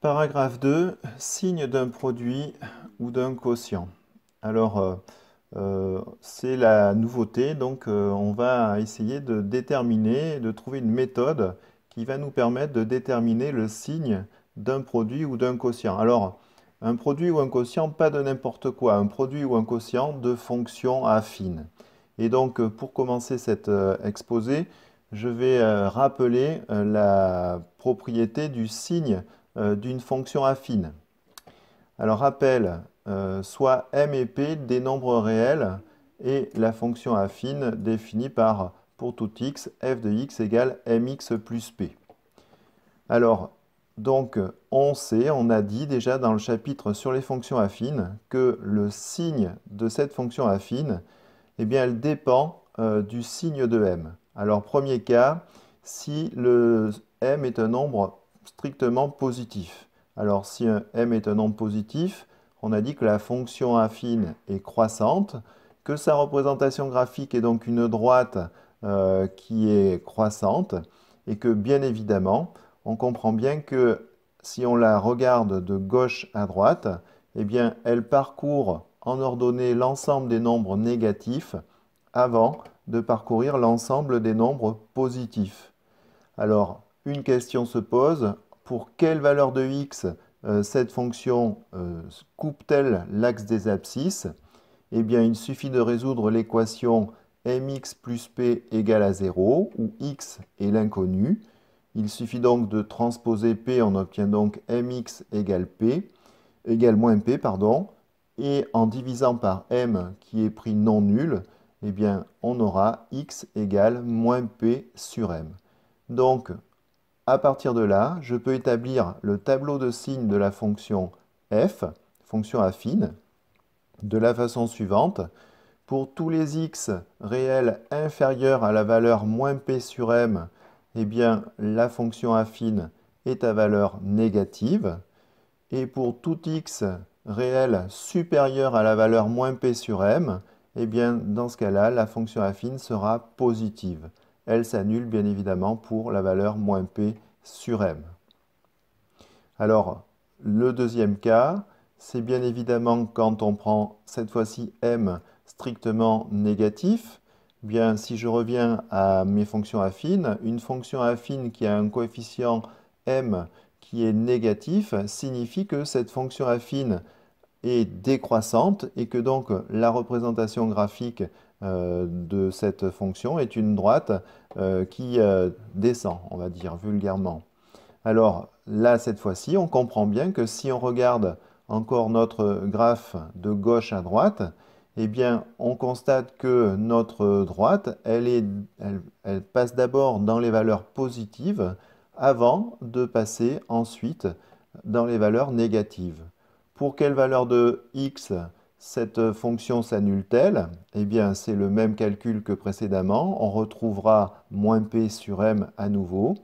Paragraphe 2, signe d'un produit ou d'un quotient. Alors, c'est la nouveauté, donc on va essayer de déterminer, de trouver une méthode qui va nous permettre de déterminer le signe d'un produit ou d'un quotient. Alors, un produit ou un quotient, pas de n'importe quoi, un produit ou un quotient de fonction affine. Et donc, pour commencer cet exposé, je vais rappeler la propriété du signe d'une fonction affine. Alors rappel, soit m et p des nombres réels et la fonction affine définie par, pour tout x, f de x égale mx plus p. Alors, donc, on sait, on a dit déjà dans le chapitre sur les fonctions affines que le signe de cette fonction affine, eh bien, elle dépend du signe de m. Alors, premier cas, si le m est un nombre strictement positif. Alors, si un m est un nombre positif, on a dit que la fonction affine est croissante, que sa représentation graphique est donc une droite qui est croissante, et que bien évidemment, on comprend bien que si on la regarde de gauche à droite, eh bien, elle parcourt en ordonnée l'ensemble des nombres négatifs avant de parcourir l'ensemble des nombres positifs. Alors, une question se pose, pour quelle valeur de x cette fonction coupe-t-elle l'axe des abscisses? Eh bien, il suffit de résoudre l'équation mx plus p égale à 0, où x est l'inconnu. Il suffit donc de transposer p, on obtient donc mx égale p, égale moins p, pardon, et en divisant par m qui est pris non nul, eh bien, on aura x égale moins p sur m. Donc, à partir de là, je peux établir le tableau de signes de la fonction f, fonction affine, de la façon suivante. Pour tous les x réels inférieurs à la valeur moins p sur m, eh bien, la fonction affine est à valeur négative. Et pour tout x réel supérieur à la valeur moins p sur m, eh bien, dans ce cas-là, la fonction affine sera positive. Elle s'annule bien évidemment pour la valeur moins p sur m. Alors, le deuxième cas, c'est bien évidemment quand on prend cette fois-ci m strictement négatif. Bien, si je reviens à mes fonctions affines, une fonction affine qui a un coefficient m qui est négatif signifie que cette fonction affine est décroissante et que donc la représentation graphique de cette fonction est une droite qui descend, on va dire vulgairement. Alors là, cette fois-ci, on comprend bien que si on regarde encore notre graphe de gauche à droite, eh bien, on constate que notre droite, elle passe d'abord dans les valeurs positives avant de passer ensuite dans les valeurs négatives. Pour quelle valeur de x cette fonction s'annule-t-elle? Eh bien, c'est le même calcul que précédemment. On retrouvera moins p sur m à nouveau.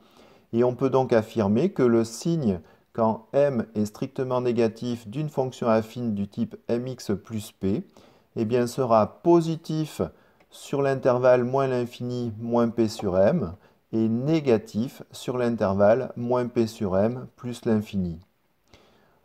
Et on peut donc affirmer que le signe quand m est strictement négatif d'une fonction affine du type mx plus p, eh bien sera positif sur l'intervalle moins l'infini moins p sur m et négatif sur l'intervalle moins p sur m plus l'infini.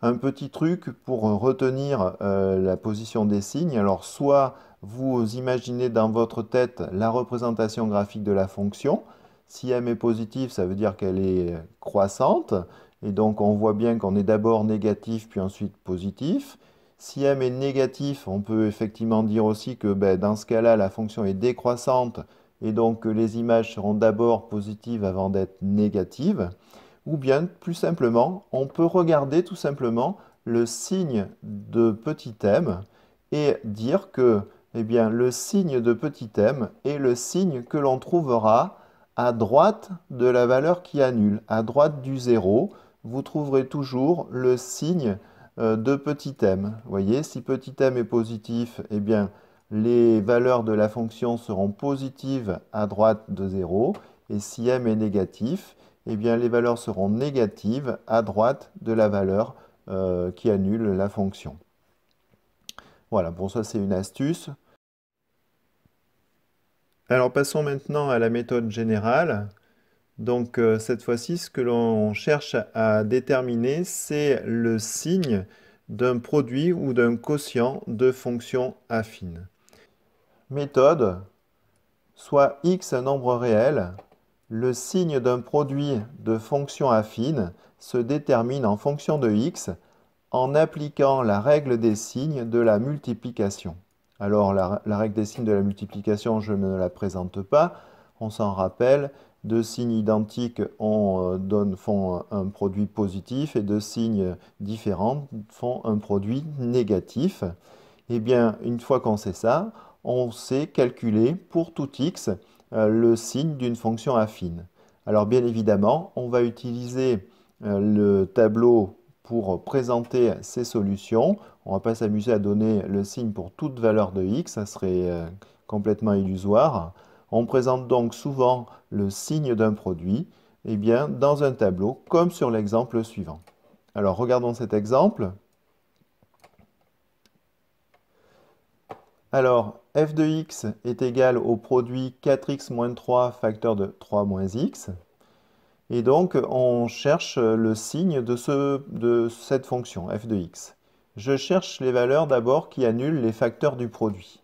Un petit truc pour retenir la position des signes, alors soit vous imaginez dans votre tête la représentation graphique de la fonction. Si m est positive, ça veut dire qu'elle est croissante. Et donc on voit bien qu'on est d'abord négatif puis ensuite positif. Si m est négatif, on peut effectivement dire aussi que dans ce cas-là, la fonction est décroissante et donc que les images seront d'abord positives avant d'être négatives. Ou bien, plus simplement, on peut regarder tout simplement le signe de petit m et dire que eh bien, le signe de petit m est le signe que l'on trouvera à droite de la valeur qui annule. À droite du 0, vous trouverez toujours le signe de petit m. Vous voyez, si petit m est positif, eh bien, les valeurs de la fonction seront positives à droite de 0. Et si m est négatif, eh bien, les valeurs seront négatives à droite de la valeur qui annule la fonction. Voilà, bon ça c'est une astuce. Alors passons maintenant à la méthode générale. Donc cette fois-ci, ce que l'on cherche à déterminer, c'est le signe d'un produit ou d'un quotient de fonction affine. Méthode, soit x un nombre réel, le signe d'un produit de fonction affine se détermine en fonction de x en appliquant la règle des signes de la multiplication. Alors la règle des signes de la multiplication, je ne la présente pas. On s'en rappelle, deux signes identiques font un produit positif et deux signes différents font un produit négatif. Eh bien, une fois qu'on sait ça, on sait calculer pour tout x le signe d'une fonction affine. Alors bien évidemment, on va utiliser le tableau pour présenter ces solutions. On ne va pas s'amuser à donner le signe pour toute valeur de x, ça serait complètement illusoire. On présente donc souvent le signe d'un produit dans un tableau, comme sur l'exemple suivant. Alors regardons cet exemple. Alors, f de x est égal au produit 4x moins 3 facteur de 3 moins x. Et donc, on cherche le signe de cette fonction, f de x. Je cherche les valeurs d'abord qui annulent les facteurs du produit.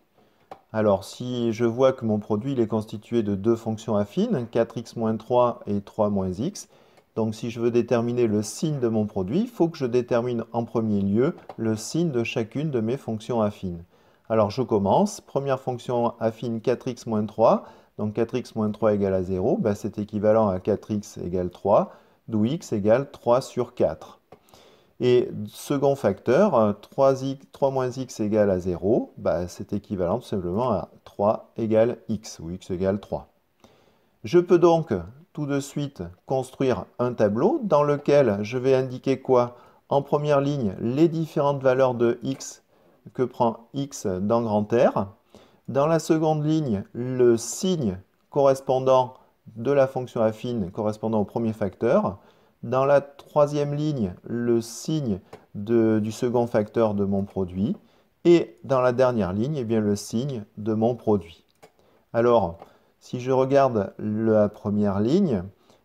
Alors, si je vois que mon produit il est constitué de deux fonctions affines, 4x moins 3 et 3 moins x, donc si je veux déterminer le signe de mon produit, il faut que je détermine en premier lieu le signe de chacune de mes fonctions affines. Alors je commence, première fonction affine 4x moins 3, donc 4x moins 3 égale à 0, ben c'est équivalent à 4x égale 3, d'où x égale 3 sur 4. Et second facteur, 3 moins x égale à 0, ben c'est équivalent tout simplement à 3 égale x, ou x égale 3. Je peux donc tout de suite construire un tableau dans lequel je vais indiquer quoi? En première ligne, les différentes valeurs de x que prend x dans grand R. Dans la seconde ligne, le signe correspondant de la fonction affine correspondant au premier facteur. Dans la troisième ligne, le signe du second facteur de mon produit. Et dans la dernière ligne, eh bien, le signe de mon produit. Alors, si je regarde la première ligne,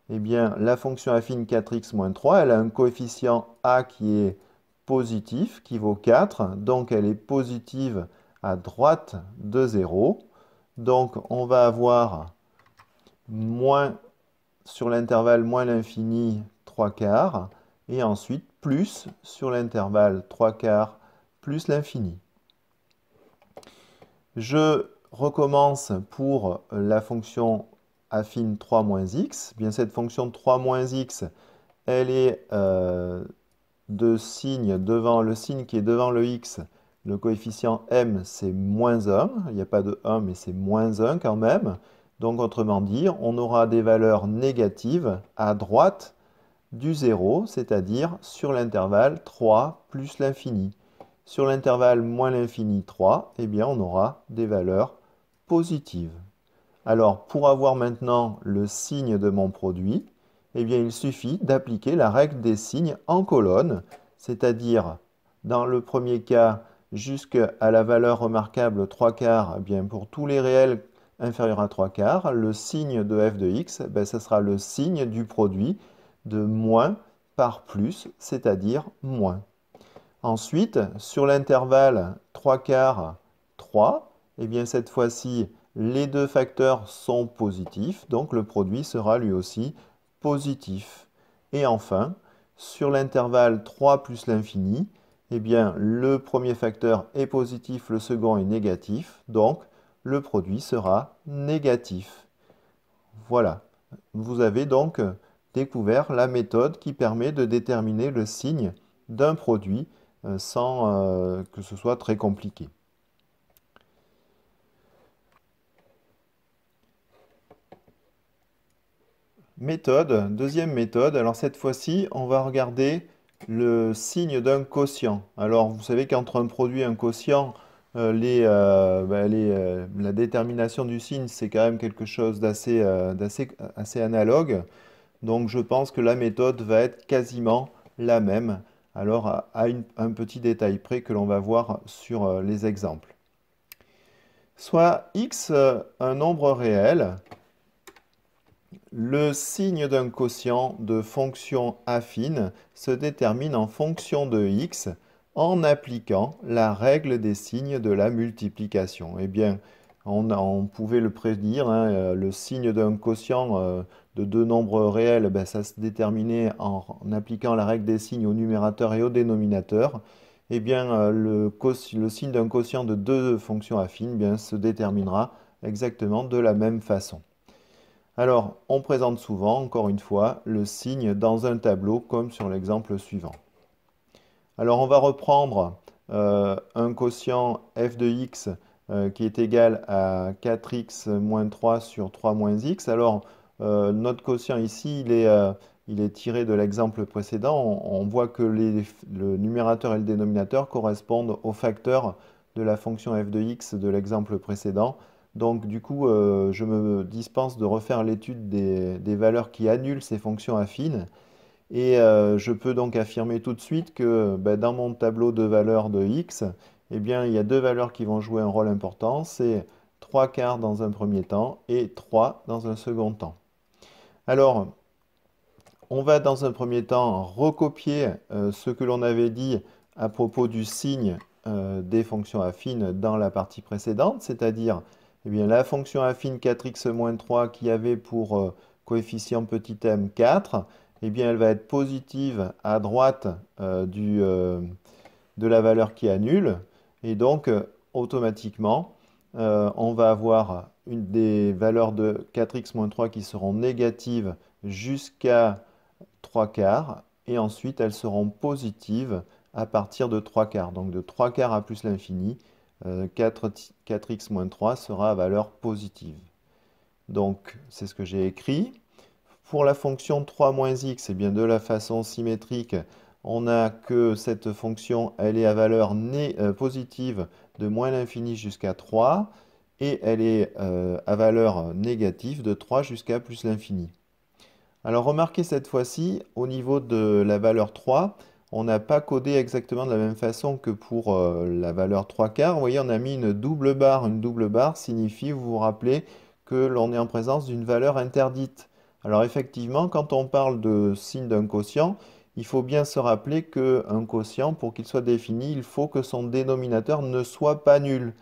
eh bien, la fonction affine 4x moins 3, elle a un coefficient a qui est positif, qui vaut 4. Donc, elle est positive à droite de 0. Donc, on va avoir moins sur l'intervalle moins l'infini 3 quarts. Et ensuite, plus sur l'intervalle 3 quarts plus l'infini. Je recommence pour la fonction affine 3 moins x. Bien, cette fonction 3 moins x, elle est de signe devant le signe qui est devant le x. Le coefficient m, c'est moins 1. Il n'y a pas de 1, mais c'est moins 1 quand même. Donc, autrement dit, on aura des valeurs négatives à droite du 0, c'est-à-dire sur l'intervalle 3 plus l'infini. Sur l'intervalle moins l'infini 3, eh bien, on aura des valeurs positives. Alors, pour avoir maintenant le signe de mon produit, eh bien, il suffit d'appliquer la règle des signes en colonne, c'est-à-dire, dans le premier cas, jusqu'à la valeur remarquable 3 quarts, eh bien, pour tous les réels inférieurs à 3 quarts, le signe de f de x, ben, ce sera le signe du produit de moins par plus, c'est-à-dire moins. Ensuite, sur l'intervalle 3 quarts, 3, eh bien cette fois-ci, les deux facteurs sont positifs, donc le produit sera lui aussi positif. Et enfin, sur l'intervalle 3 plus l'infini, eh bien le premier facteur est positif, le second est négatif, donc le produit sera négatif. Voilà, vous avez donc découvert la méthode qui permet de déterminer le signe d'un produit sans que ce soit très compliqué. Méthode, deuxième méthode. Alors cette fois-ci, on va regarder le signe d'un quotient. Alors vous savez qu'entre un produit et un quotient, la détermination du signe, c'est quand même quelque chose assez analogue. Donc je pense que la méthode va être quasiment la même. Alors à un petit détail près que l'on va voir sur les exemples. Soit x un nombre réel, Le signe d'un quotient de fonction affine se détermine en fonction de x en appliquant la règle des signes de la multiplication. Eh bien, on pouvait le prédire, hein, le signe d'un quotient de deux nombres réels, ben, ça se déterminait en appliquant la règle des signes au numérateur et au dénominateur. Eh bien, le signe d'un quotient de deux fonctions affines, bien, se déterminera exactement de la même façon. Alors, on présente souvent, encore une fois, le signe dans un tableau, comme sur l'exemple suivant. Alors, on va reprendre un quotient f de x qui est égal à 4x moins 3 sur 3 moins x. Alors, notre quotient ici, il est tiré de l'exemple précédent. On voit que le numérateur et le dénominateur correspondent aux facteurs de la fonction f de x de l'exemple précédent. Donc, du coup, je me dispense de refaire l'étude des valeurs qui annulent ces fonctions affines. Et je peux donc affirmer tout de suite que ben, dans mon tableau de valeurs de x, eh bien, il y a deux valeurs qui vont jouer un rôle important. C'est 3 quarts dans un premier temps et 3 dans un second temps. Alors, on va dans un premier temps recopier ce que l'on avait dit à propos du signe des fonctions affines dans la partie précédente, c'est-à-dire eh bien, la fonction affine 4x-3 qui avait pour coefficient petit m 4, eh bien, elle va être positive à droite de la valeur qui annule, et donc automatiquement, on va avoir des valeurs de 4x-3 qui seront négatives jusqu'à 3 quarts, et ensuite elles seront positives à partir de 3 quarts. Donc de 3 quarts à plus l'infini, 4x moins 3 sera à valeur positive. Donc c'est ce que j'ai écrit. Pour la fonction 3 moins x, eh bien de la façon symétrique, on a que cette fonction, elle est à valeur positive de moins l'infini jusqu'à 3, et elle est à valeur négative de 3 jusqu'à plus l'infini. Alors remarquez cette fois-ci, au niveau de la valeur 3, on n'a pas codé exactement de la même façon que pour la valeur 3 quarts. Vous voyez, on a mis une double barre. Une double barre signifie, vous vous rappelez, que l'on est en présence d'une valeur interdite. Alors effectivement, quand on parle de signe d'un quotient, il faut bien se rappeler qu'un quotient, pour qu'il soit défini, il faut que son dénominateur ne soit pas nul.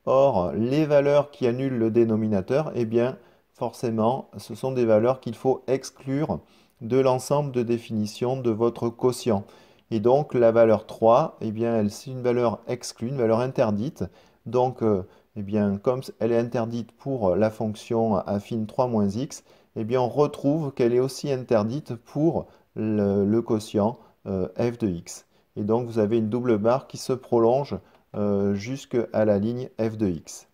Or, les valeurs qui annulent le dénominateur, eh bien, forcément, ce sont des valeurs qu'il faut exclure de l'ensemble de définition de votre quotient. Et donc, la valeur 3, eh bien, c'est une valeur exclue, une valeur interdite. Donc, eh bien, comme elle est interdite pour la fonction affine 3 moins x, eh bien, on retrouve qu'elle est aussi interdite pour le quotient f de x. Et donc, vous avez une double barre qui se prolonge jusqu'à la ligne f de x.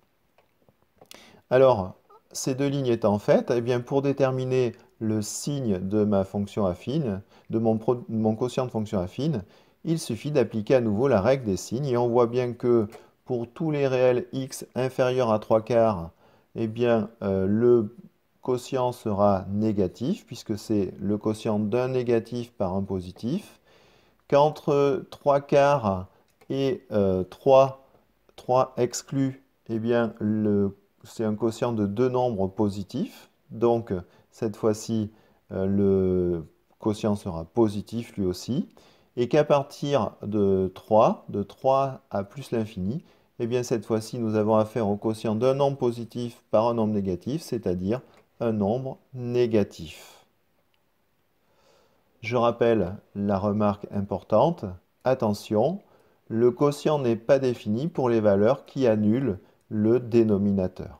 Alors, ces deux lignes étant faites, eh bien, pour déterminer le signe de ma fonction affine, de mon quotient de fonction affine, il suffit d'appliquer à nouveau la règle des signes. Et on voit bien que pour tous les réels x inférieurs à 3 quarts, eh bien, le quotient sera négatif, puisque c'est le quotient d'un négatif par un positif. Qu'entre 3 quarts et 3 exclus, eh bien, c'est un quotient de deux nombres positifs. Donc, cette fois-ci, le quotient sera positif lui aussi. Et qu'à partir de 3 à plus l'infini, eh bien, cette fois-ci, nous avons affaire au quotient d'un nombre positif par un nombre négatif, c'est-à-dire un nombre négatif. Je rappelle la remarque importante. Attention, le quotient n'est pas défini pour les valeurs qui annulent le dénominateur.